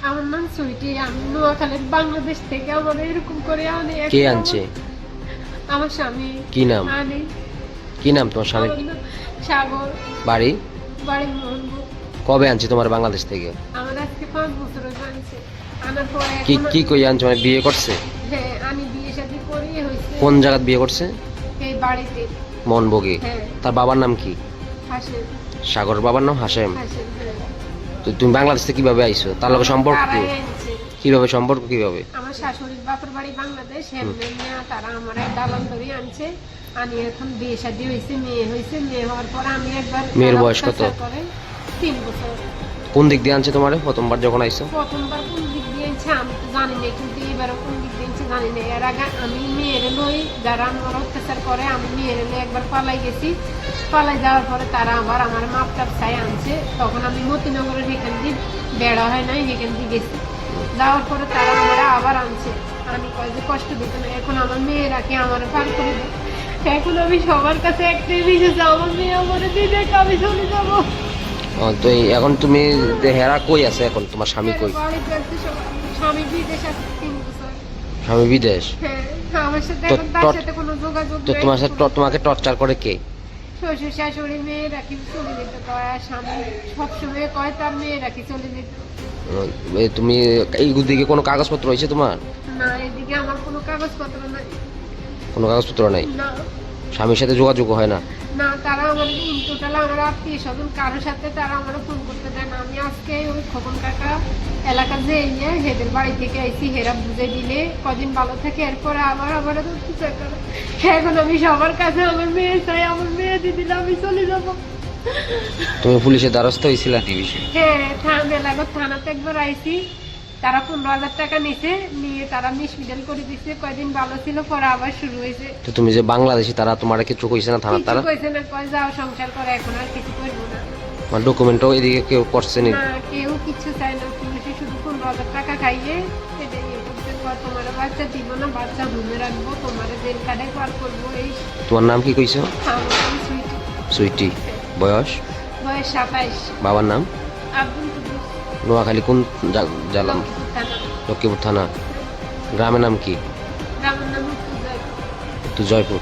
আমার নাম সুইটি, আমি নোয়াখালীর বাংলাদেশ থেকে। আমার এরকম করে আনে। কে আনছে? আমার স্বামী। কি নাম? আনে। কি নাম তোমার স্বামী? আমার নাম সাগর। বাড়ি? বাড়ি মোহনপুর। কবে আনছে তোমার বাংলাদেশ থেকে? আমার আজকে 5 বছর হয়ে আনছে। আনার পরে কি এখন কি কই আনছে? মানে বিয়ে করছে? হ্যাঁ, আমি বিয়ে শাদী করিয়ে হয়েছে কোন জায়গায় বিয়ে করছে? এই বাড়িতে। মনবগে। হ্যাঁ, তার বাবার নাম কি? হাসেম। সাগর বাবার নাম হাসেম। হাসেম, হ্যাঁ। তো তুমি বাংলাদেশ থেকে কিভাবে আইছো? তার লগে সম্পর্ক কি? তারাই আনছে। কিভাবে সম্পর্ক কিভাবে? আমার শাশুড়ির বাপের বাড়ি বাংলাদেশ, হেমনে নিয়ে তারা আমার দালান ধরে আনছে। আমি এখন বিয়ে শাদী হয়েছে, মেয়ে হয়েছে। মেয়ে হওয়ার পর আমি একবার মেয়ের তারা বয়স কত? অত্যাচার করে 3 বছর। কোন দিক দিয়ে আনছে তোমারে প্রথমবার যখন আইছো? প্রথমবার কোন দিক দিয়ে আনছে আমি তো জানি না, কিন্তু এবারও কোন দিক দিয়ে আনছে জানি না। এর আগে আমি মেয়ের লই, যারা আমার অত্যাচার করে, আমি মেয়ের লই একবার পালাই গেছি। পালাই যাওয়ার পরে তারা আবার আমার মাপটাপ চাই আনছে। তখন আমি মতিনগরের এখান দিয়ে বেড়া হয় নাই, এখান দিয়ে গেছি। যাওয়ার পরে তারা আমার আবার আনছে। আমি কয় যে কষ্ট দিত না, এখন আমার মেয়েরা কি আমার পার করে দেয়। এখন আমি সবার কাছে একটাই বিষয়, আমার মেয়ে আমার দিনে আমি চলে যাবো। তো এখন তুমি হেরা কই আছে? এখন তোমার স্বামী কই? বাড়িতে আছে সবাই। স্বামী বিদেশ আছে 3 বছর। স্বামী বিদেশ? হ্যাঁ, আমার সাথে তো এখন তার সাথে কোনো যোগাযোগ তো নেই। তোমার সাথে তোমাকে টর্চার করে কে? শ্বশুর শাশুড়ি মেয়েরা কি চলে যেতে কয়, আর স্বামী সবসময় কয় তার মেয়েরা কি চলে যেতে। তুমি এই দিকে কোনো কাগজপত্র হয়েছে তোমার? না, এদিকে আমার কোনো কাগজপত্র নাই। কোনো কাগজপত্র নাই? না, স্বামীর সাথে যোগাযোগ হয় না? না, তারা আমার ইন টোটাল আমার আত্মীয় স্বজন কারোর সাথে তারা আমার ফোন করতে দেয় না। আমি আজকে ওই খোকন কাকা এলাকা যে নিয়ে হেদের বাড়ি থেকে আইসি, হেরা বুঝে দিলে কদিন ভালো থাকে, এরপরে আবার আবার কিছু করে। এখন আমি সবার কাছে আমার মেয়ে চাই, আমার মেয়ে দিদিলে আমি চলে যাবো। তুমি পুলিশের দ্বারস্থ হয়েছিল এই বিষয়ে? হ্যাঁ, মেলাগত থানাতে একবার আইসি। তারা 15,000 টাকা নিছে, নিয়ে তারা মিসমিডল করে দিছে। কয়দিন ভালো ছিল, পরে আবার শুরু হয়েছে। তো তুমি যে বাংলাদেশি, তারা তোমার কিছু কইছে না থানার? কিছু তারা কইছে না, কয় যাও সংসার করে, এখন আর কিছু করবো না। মানে ডকুমেন্টও এদিকে কেউ করছে নি? না, কেউ কিছু চায় না। পুলিশে শুধু 15,000 টাকা খাইয়ে এটাই ইয়ে করতে কয়, তোমার বাচ্চা দিব না, বাচ্চা ঘুমে রাখবো, তোমার জেল কাটে পার করবো। এই তোমার নাম কি কইছো? আমার নাম সুইটি। সুইটি। বয়স? বয়স 27। বাবার নাম? আব্দুল কুদ্দুস। নোয়াখালী কোন জেলা? লক্ষ্মীপুর থানা। লক্ষ্মীপুর থানা। গ্রামের নাম কি? গ্রামের নাম উত্তর জয়পুর। তো জয়পুর।